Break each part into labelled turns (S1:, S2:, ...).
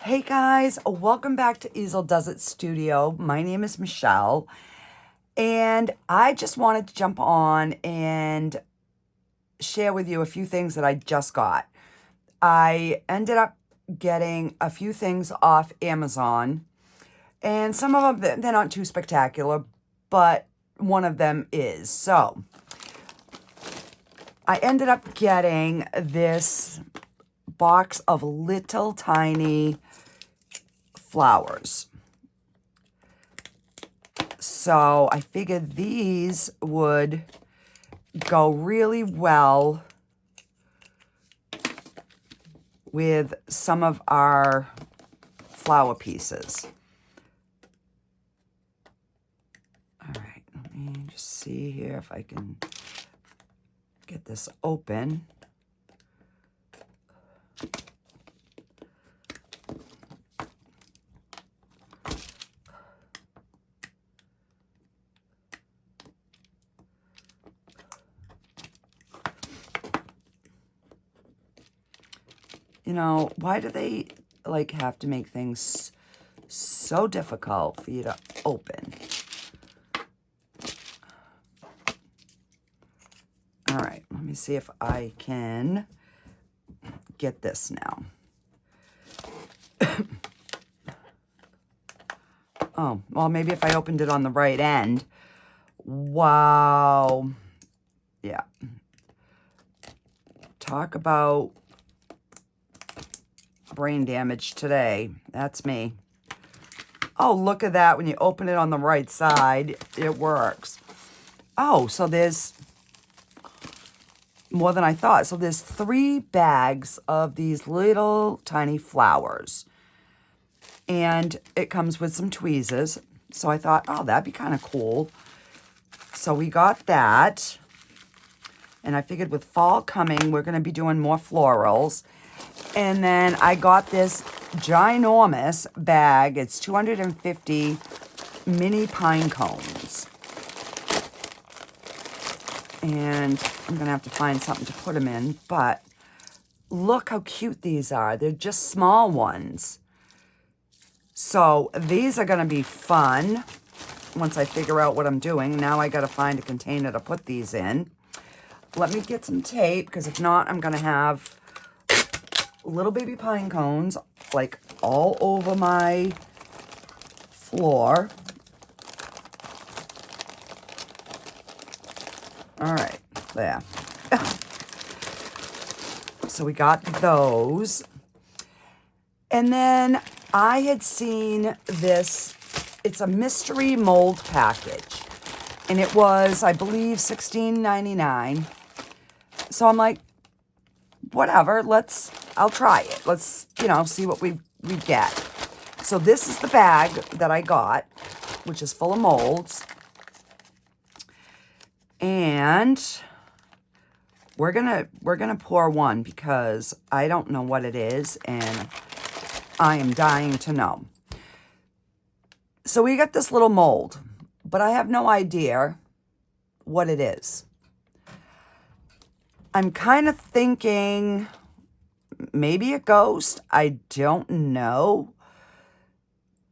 S1: Hey guys, welcome back to Easel Does It Studio. My name is Michelle, and I just wanted to jump on and share with you a few things that I just got. I ended up getting a few things off Amazon, and some of them, they're not too spectacular, but one of them is. So, I ended up getting this box of little tiny flowers. So I figured these would go really well with some of our flower pieces. All right, let me just see here if I can get this open. You know, why do they like have to make things so difficult for you to open? All right, let me see if I can get this now. Oh, well, maybe if I opened it on the right end. Wow. Yeah. Talk about brain damage today. That's me. Oh, look at that. When you open it on the right side, it works. Oh, so there's more than I thought. So there's 3 bags of these little tiny flowers. And it comes with some tweezers. So I thought, oh, that'd be kind of cool. So we got that. And I figured with fall coming, we're going to be doing more florals. And then I got this ginormous bag. It's 250 mini pine cones. And I'm going to have to find something to put them in. But look how cute these are. They're just small ones. So these are going to be fun once I figure out what I'm doing. Now I got to find a container to put these in. Let me get some tape, because if not, I'm going to have little baby pine cones like all over my floor. All right, there. So we got those. And then I had seen this, it's a mystery mold package. And it was, I believe, $16.99. So I'm like, whatever, I'll try it. Let's, see what we get. So this is the bag that I got, which is full of molds. And we're gonna pour one because I don't know what it is, and I am dying to know. So we got this little mold, but I have no idea what it is. I'm kind of thinking maybe a ghost. I don't know.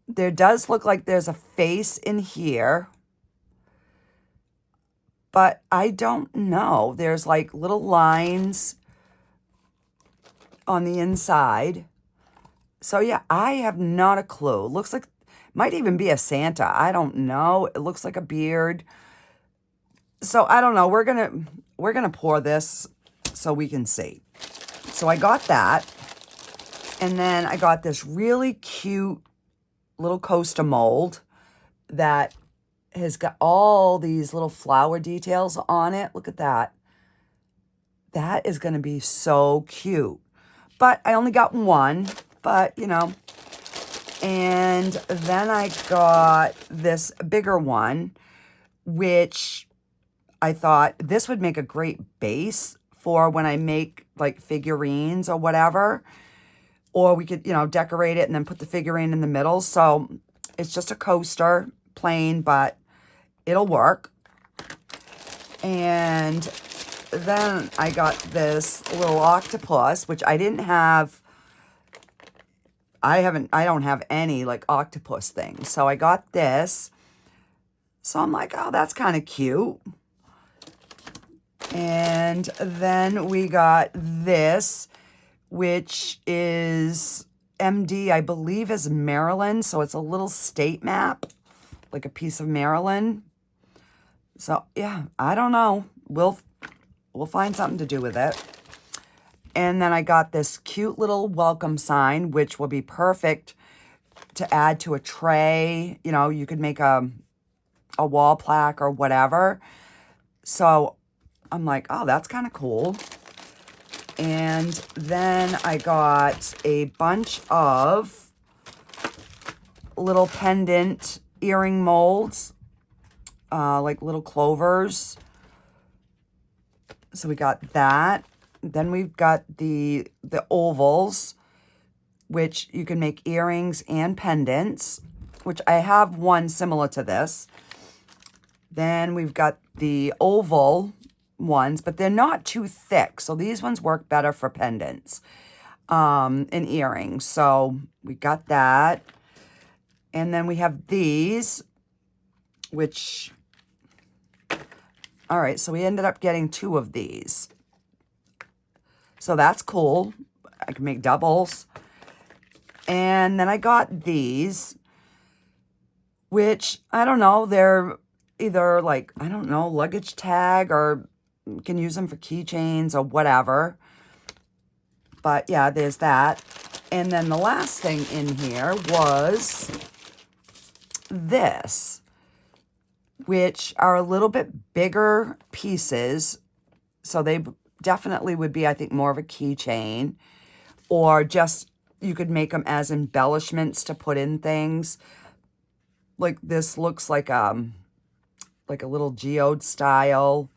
S1: There does look like there's a face in here, but I don't know. There's like little lines on the inside. So yeah, I have not a clue. Looks like, might even be a Santa. I don't know. It looks like a beard. So I don't know. We're gonna pour this so we can see. So I got that. And then I got this really cute little coaster mold that has got all these little flower details on it. Look at that. That is going to be so cute. But I only got one, but And then I got this bigger one, which I thought this would make a great base for when I make like figurines or whatever. Or we could, decorate it and then put the figurine in the middle. So it's just a coaster, plain, but it'll work. And then I got this little octopus, which I didn't have I don't have any like octopus things. So I got this. So I'm like, oh, that's kind of cute. And then we got this, which is MD, I believe is Maryland. So it's a little state map, like a piece of Maryland. So yeah, I don't know. We'll find something to do with it. And then I got this cute little welcome sign, which will be perfect to add to a tray. You know, you could make a wall plaque or whatever. So I'm like, oh, that's kind of cool. And then I got a bunch of little pendant earring molds, like little clovers. So we got that. Then we've got the ovals, which you can make earrings and pendants, which I have one similar to this. Then we've got the oval ones, but they're not too thick. So these ones work better for pendants and earrings. So we got that. And then we have these, which, all right, so we ended up getting 2 of these. So that's cool. I can make doubles. And then I got these, which, I don't know, they're either like, I don't know, luggage tag, or you can use them for keychains or whatever. But yeah, there's that. And then the last thing in here was this, which are a little bit bigger pieces. So they definitely would be, I think, more of a keychain, or just you could make them as embellishments to put in things. Like this looks like a little geode style,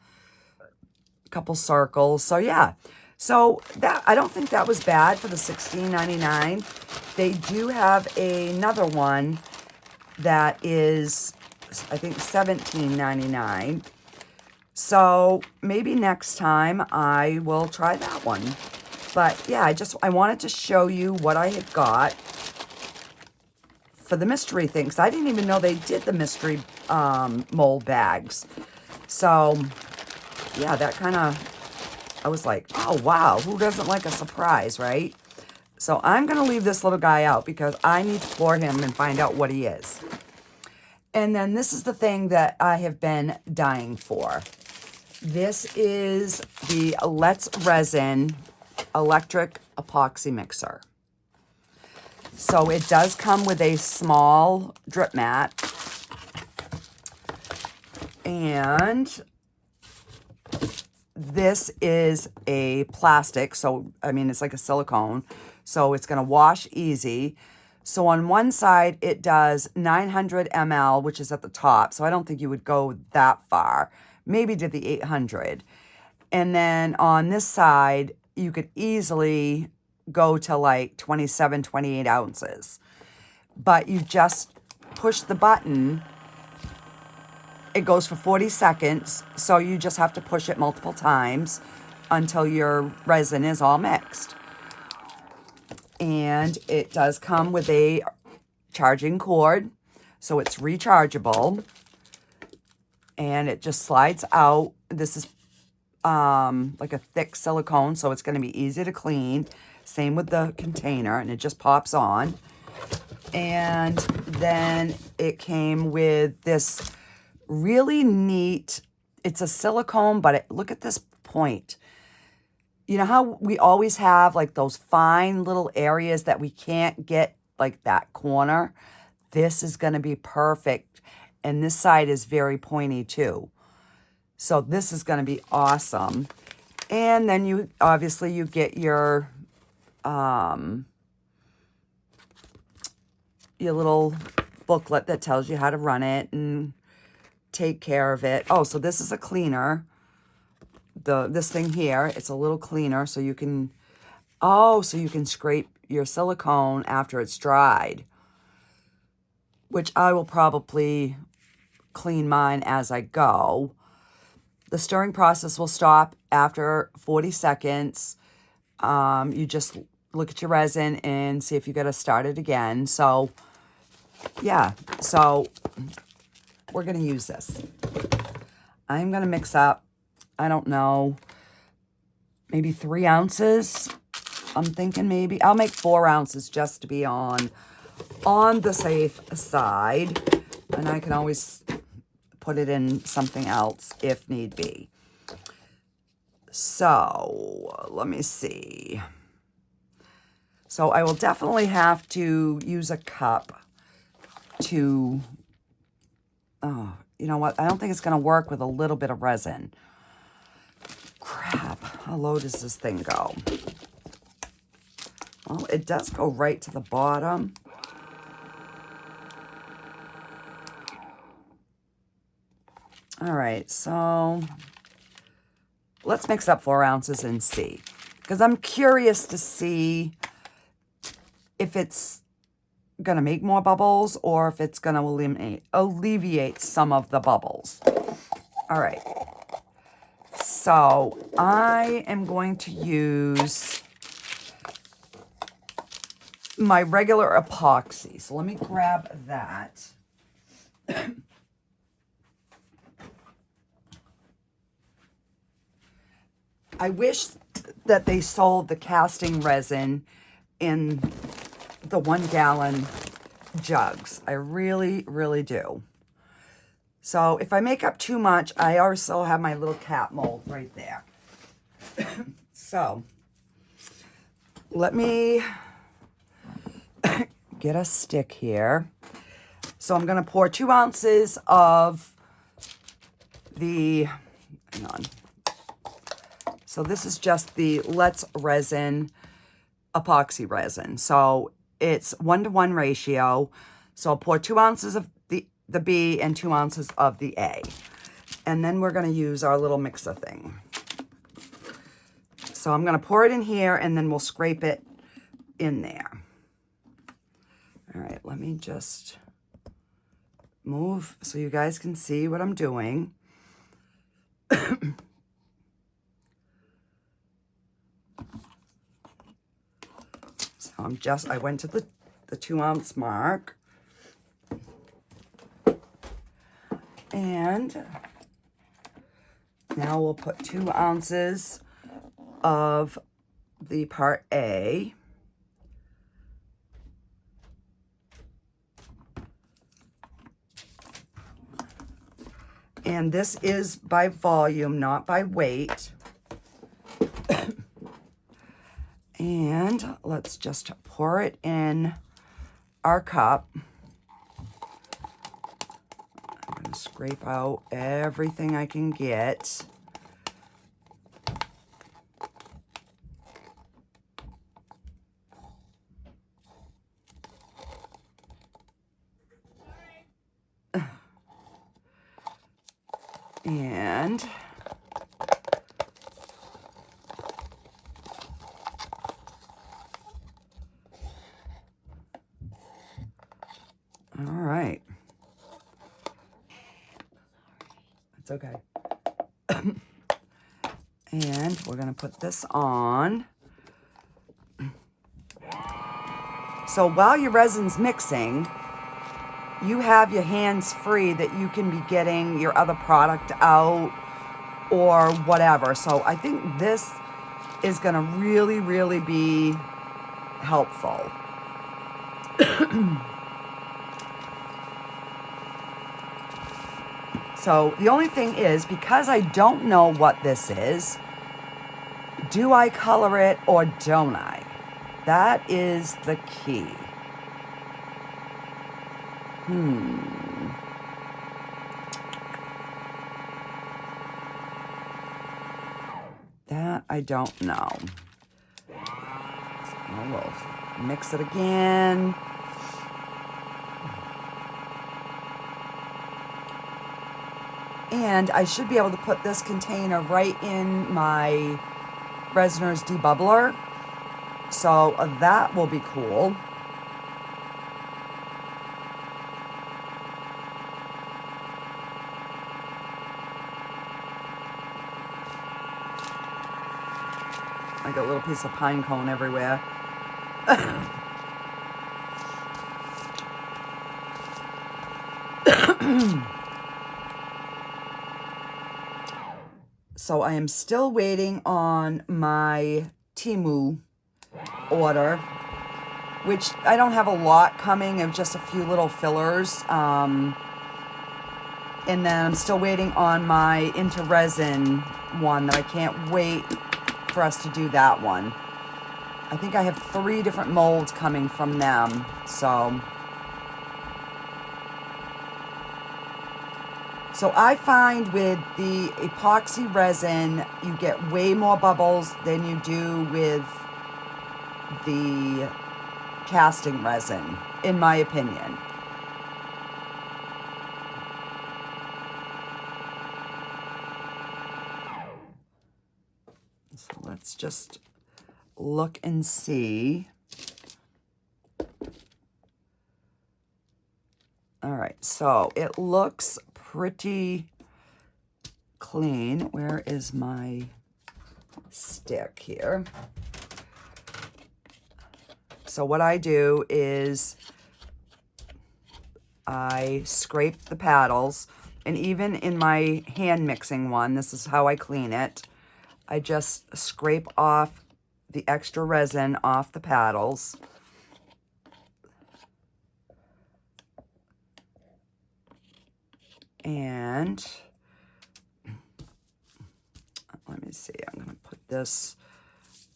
S1: couple circles. So yeah, so that, I don't think that was bad for the $16.99. They do have another one that is, I think, $17.99. So maybe next time I will try that one. But yeah, I wanted to show you what I had got for the mystery things. I didn't even know they did the mystery mold bags. So yeah, that kind of, I was like, oh wow, who doesn't like a surprise, right? So I'm going to leave this little guy out because I need to pour him and find out what he is. And then this is the thing that I have been dying for. This is the Let's Resin electric epoxy mixer. So it does come with a small drip mat. And this is a plastic. So, I mean, it's like a silicone. So it's going to wash easy. So on one side, it does 900 ml, which is at the top. So I don't think you would go that far. Maybe to the 800. And then on this side, you could easily go to like 27, 28 ounces. But you just push the button. It goes for 40 seconds. So you just have to push it multiple times until your resin is all mixed. And it does come with a charging cord. So it's rechargeable. And it just slides out. This is like a thick silicone, so it's going to be easy to clean. Same with the container, and it just pops on. And then it came with this really neat, it's a silicone, but look at this point. You know how we always have like those fine little areas that we can't get, like that corner? This is going to be perfect. And this side is very pointy too. So this is going to be awesome. And then you get your little booklet that tells you how to run it and take care of it. Oh, so this is a cleaner. This thing here, it's a little cleaner so you can, so you can scrape your silicone after it's dried, which I will probably clean mine as I go. The stirring process will stop after 40 seconds. You just look at your resin and see if you got to start it again. So, yeah. So, we're going to use this. I'm going to mix up, I don't know, maybe 3 ounces. I'm thinking maybe I'll make 4 ounces just to be on the safe side. And I can always put it in something else if need be. So, let me see. So, I will definitely have to use a cup to, oh, you know what? I don't think it's going to work with a little bit of resin. Crap. How low does this thing go? Well, it does go right to the bottom. All right, so let's mix up 4 ounces and see. Because I'm curious to see if it's going to make more bubbles or if it's going to alleviate some of the bubbles. All right. So I am going to use my regular epoxy. So let me grab that. I wish that they sold the casting resin in the 1 gallon jugs. I really, really do. So if I make up too much, I also have my little cap mold right there. So let me get a stick here. So I'm going to pour 2 ounces of the, hang on. So this is just the Let's Resin epoxy resin. So it's 1-to-1 ratio. So I'll pour 2 ounces of the B and 2 ounces of the A. And then we're going to use our little mixer thing. So I'm going to pour it in here and then we'll scrape it in there. All right, let me just move so you guys can see what I'm doing. So I went to the 2 ounce mark. And now we'll put 2 ounces of the part A. And this is by volume, not by weight. And let's just pour it in our cup. I'm going to scrape out everything I can get. And all right. It's okay. And we're going to put this on. So while your resin's mixing, you have your hands free that you can be getting your other product out or whatever. So I think this is going to really, really be helpful. So the only thing is, because I don't know what this is, do I color it or don't I? That is the key. That I don't know. So we'll mix it again. And I should be able to put this container right in my Resiners debubbler. So that will be cool. I got a little piece of pine cone everywhere. So I am still waiting on my Temu order, which I don't have a lot coming, of just a few little fillers. And then I'm still waiting on my Into Resin one that I can't wait for us to do that one. I think I have 3 different molds coming from them. So I find with the epoxy resin, you get way more bubbles than you do with the casting resin, in my opinion. So let's just look and see. All right, so it looks pretty clean. Where is my stick here? So what I do is I scrape the paddles, and even in my hand mixing one, this is how I clean it. I just scrape off the extra resin off the paddles. And let me see, I'm going to put this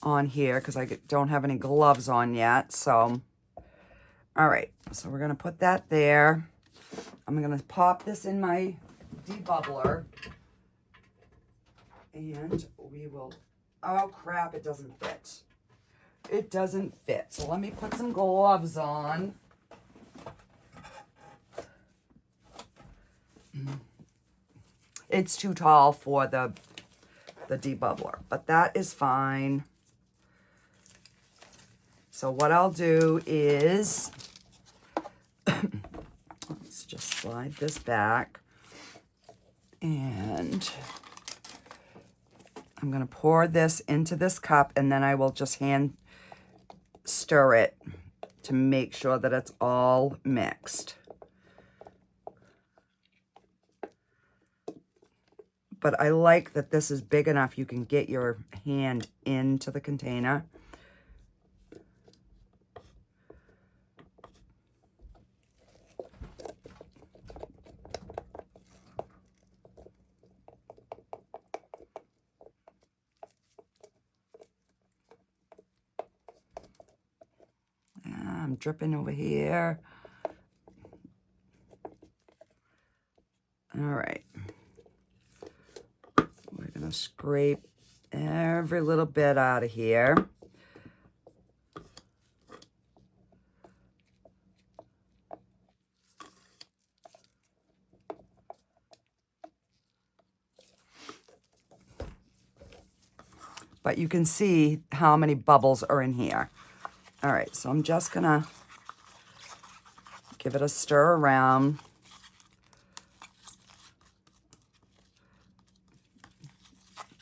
S1: on here because I don't have any gloves on yet. So, all right, so we're going to put that there. I'm going to pop this in my debubbler. And we will, oh crap, it doesn't fit. It doesn't fit. So let me put some gloves on. It's too tall for the debubbler, but that is fine. So what I'll do is, let's just slide this back, and I'm going to pour this into this cup, and then I will just hand stir it to make sure that it's all mixed. But I like that this is big enough you can get your hand into the container. I'm dripping over here. All right. We're going to scrape every little bit out of here. But you can see how many bubbles are in here. All right, so I'm just going to give it a stir around.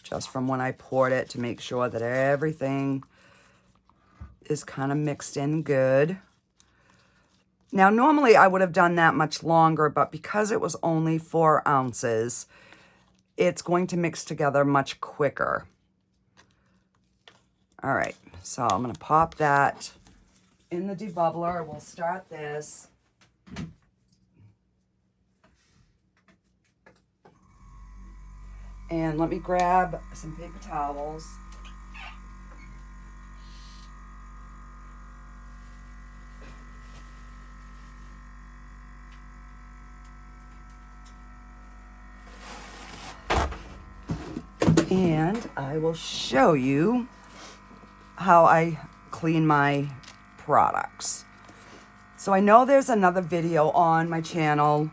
S1: Just from when I poured it, to make sure that everything is kind of mixed in good. Now, normally I would have done that much longer, but because it was only 4 ounces, it's going to mix together much quicker. All right, so I'm going to pop that in the debubbler. We'll start this. And let me grab some paper towels. And I will show you how I clean my products. So I know there's another video on my channel,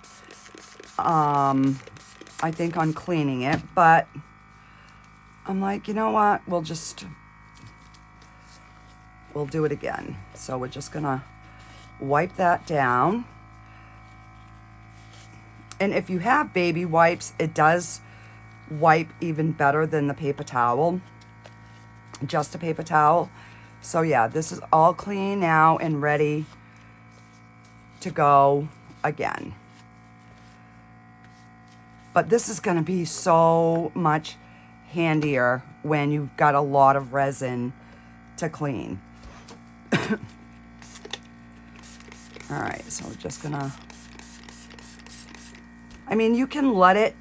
S1: I think on cleaning it, but I'm like, you know what, we'll do it again. So we're just gonna wipe that down. And if you have baby wipes, it does wipe even better than the paper towel. Just a paper towel. So yeah, this is all clean now and ready to go again. But this is going to be so much handier when you've got a lot of resin to clean. All right, so we're just gonna, I mean, you can let it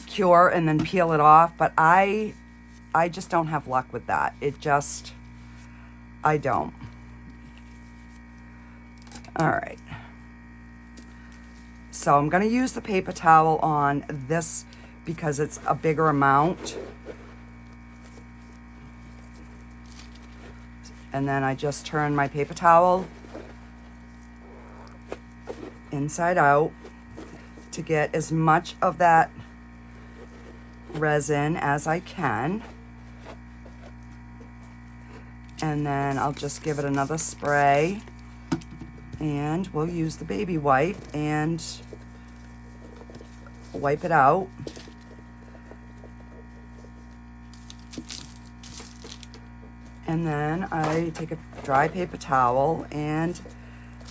S1: cure and then peel it off, but I just don't have luck with that. I don't. All right. So I'm gonna use the paper towel on this because it's a bigger amount. And then I just turn my paper towel inside out to get as much of that resin as I can. And then I'll just give it another spray, and we'll use the baby wipe and wipe it out. And then I take a dry paper towel and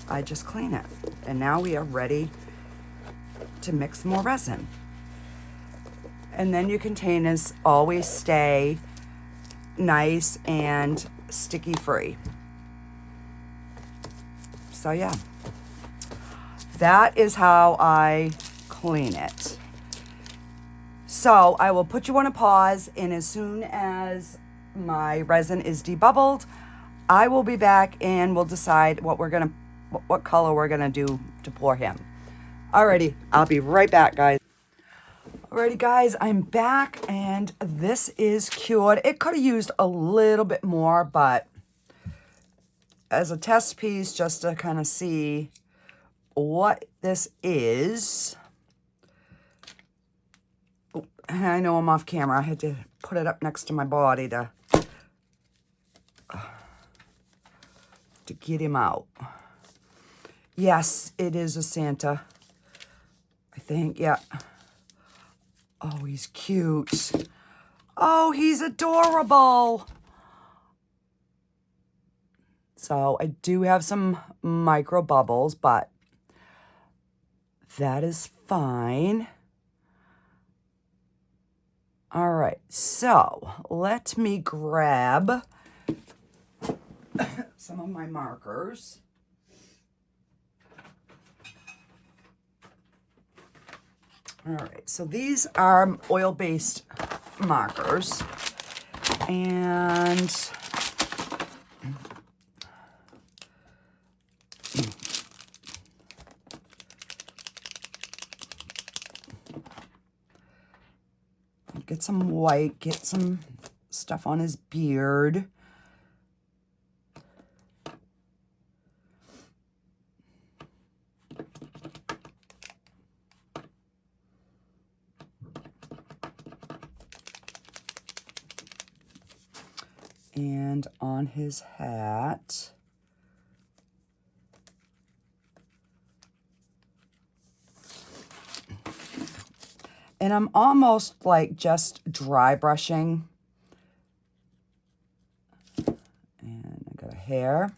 S1: I just clean it. And now we are ready to mix more resin. And then your containers always stay nice and sticky free. So yeah, that is how I clean it. So I will put you on a pause, and as soon as my resin is debubbled, I will be back and we'll decide what color we're gonna do to pour him. Alrighty, I'll be right back, guys. Alrighty, guys, I'm back, and this is cured. It could have used a little bit more, but as a test piece, just to kind of see what this is. Oh, I know I'm off camera. I had to put it up next to my body to get him out. Yes, it is a Santa, I think. Yeah. Oh, he's cute. Oh, he's adorable. So I do have some micro bubbles, but that is fine. All right, so let me grab some of my markers. All right, so these are oil-based markers, and get some white, get some stuff on his beard. And on his hat. And I'm almost like just dry brushing. And I got a hair.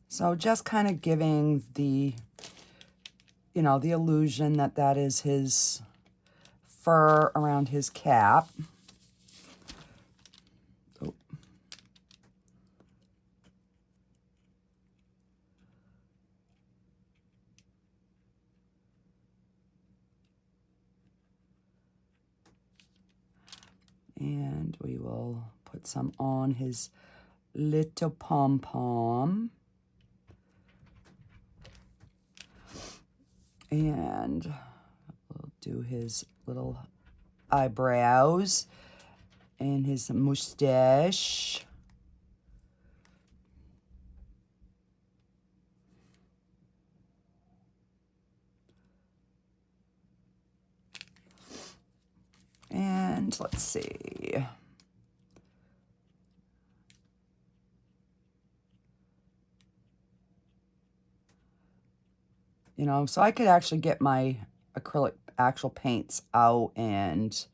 S1: So just kind of giving the, the illusion that that is his fur around his cap. Oh. And we will put some on his little pom-pom. And we'll do his little eyebrows and his mustache. And let's see. So I could actually get my acrylic actual paints out and,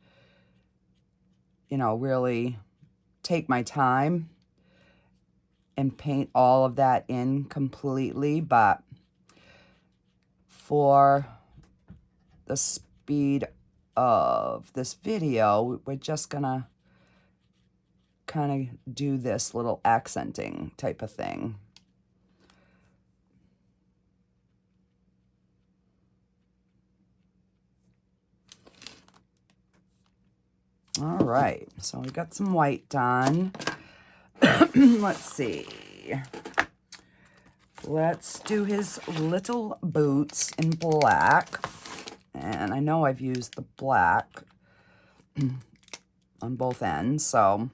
S1: you know, really take my time and paint all of that in completely. But for the speed of this video, we're just gonna kind of do this little accenting type of thing. All right, so we got some white done. Let's see. Let's do his little boots in black. And I know I've used the black on both ends, so.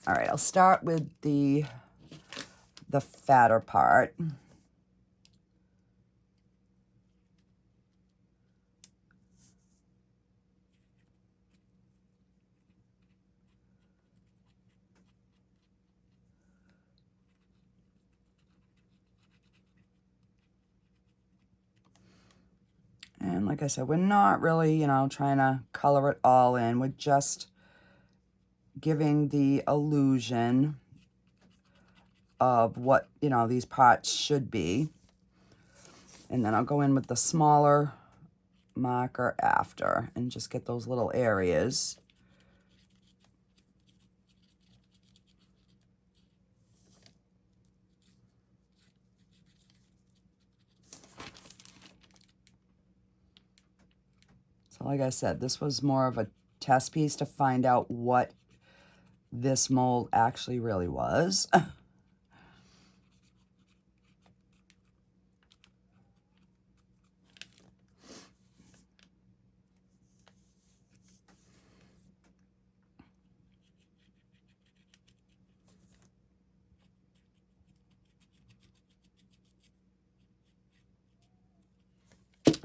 S1: All right, I'll start with the fatter part. And like I said, we're not really, you know, trying to color it all in. We're just giving the illusion of what, you know, these parts should be. And then I'll go in with the smaller marker after and just get those little areas. So like I said, this was more of a test piece to find out what this mold actually really was.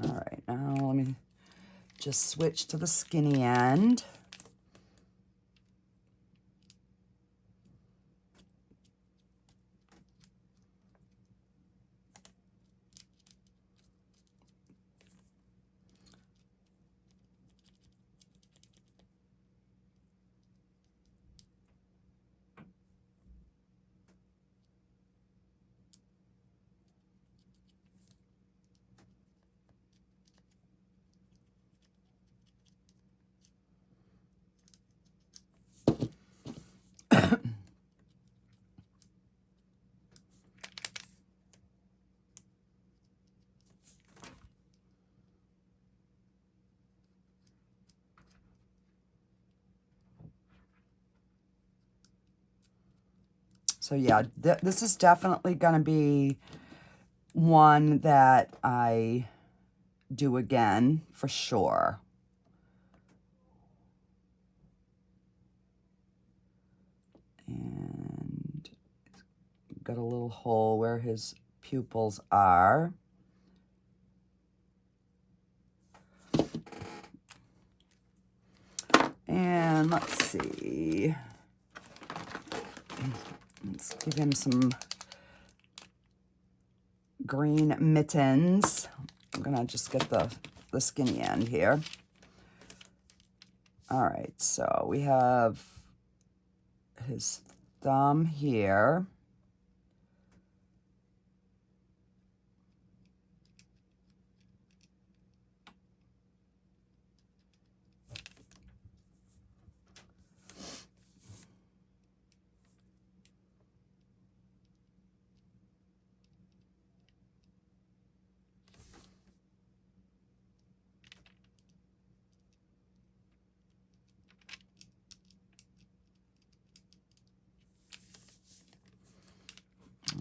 S1: All right, now let me just switch to the skinny end. So yeah, this is definitely going to be one that I do again for sure. And got a little hole where his pupils are. And let's see. Let's give him some green mittens. I'm gonna just get the skinny end here. All right, so we have his thumb here.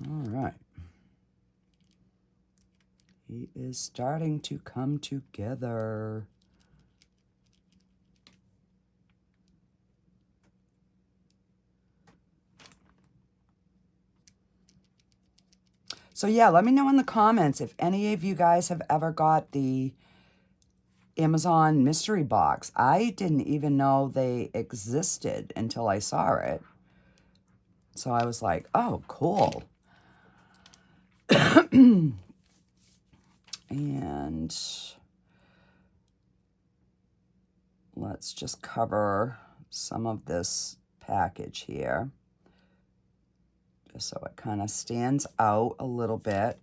S1: All right. He is starting to come together. So yeah, let me know in the comments if any of you guys have ever got the Amazon mystery box. I didn't even know they existed until I saw it. So I was like, oh, cool. And let's just cover some of this package here, just so it kind of stands out a little bit.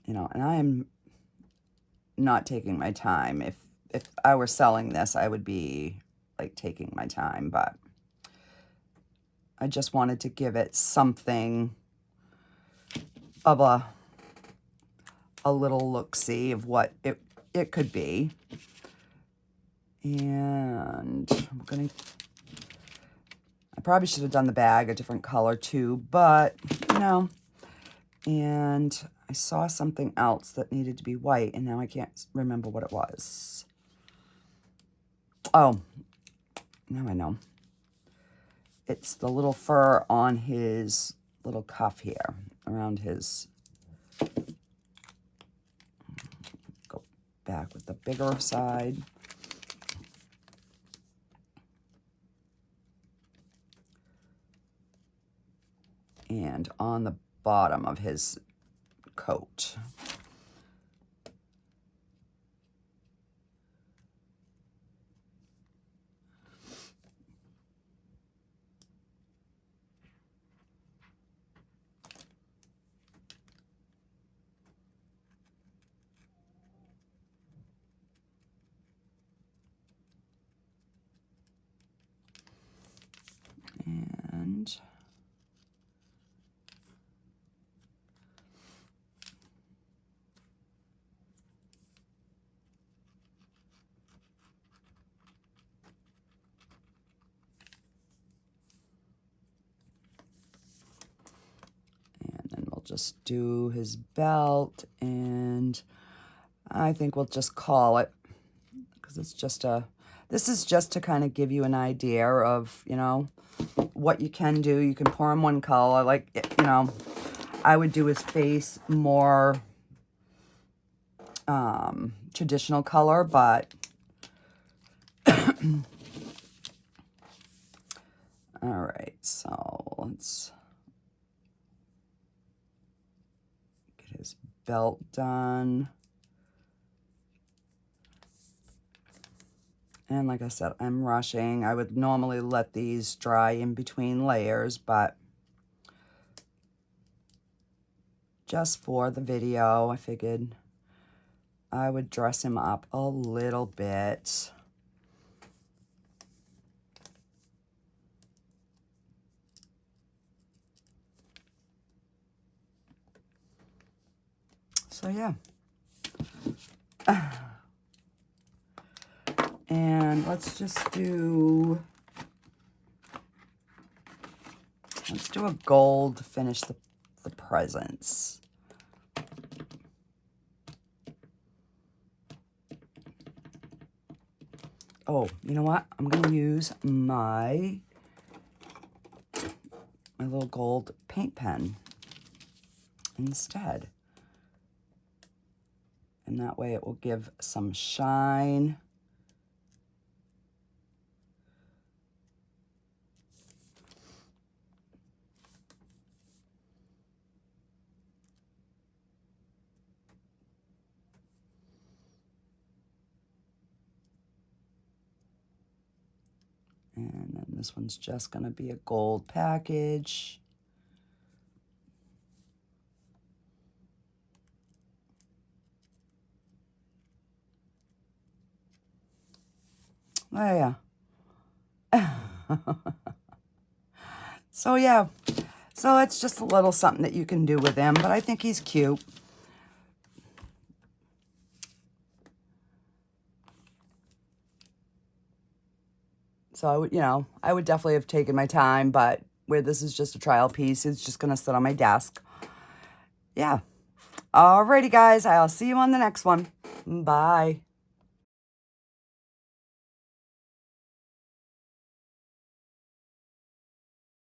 S1: You know, and I am not taking my time. If I were selling this, I would be like taking my time, but I just wanted to give it something of a little look-see of what it could be. And I probably should have done the bag a different color too, but you know, and I saw something else that needed to be white, and now I can't remember what it was. Oh, now I know. It's the little fur on his little cuff here, around his, go back with the bigger side. And on the bottom of his coat. And then we'll just do his belt, and I think we'll just call it, because it's just this is just to kind of give you an idea of, you know, what you can do. You can pour him one color, like, you know, I would do his face more traditional color, but all right, so let's get his belt done. And like I said, I'm rushing. I would normally let these dry in between layers, but just for the video, I figured I would dress him up a little bit. So yeah. And let's do a gold to finish the presents. Oh, you know what? I'm going to use my little gold paint pen instead. And that way it will give some shine. And then this one's just going to be a gold package. Oh, yeah. So, yeah. So, it's just a little something that you can do with him, but I think he's cute. So, I would, you know, I would definitely have taken my time, but where this is just a trial piece, it's just going to sit on my desk. Yeah. Alrighty, guys. I'll see you on the next one. Bye.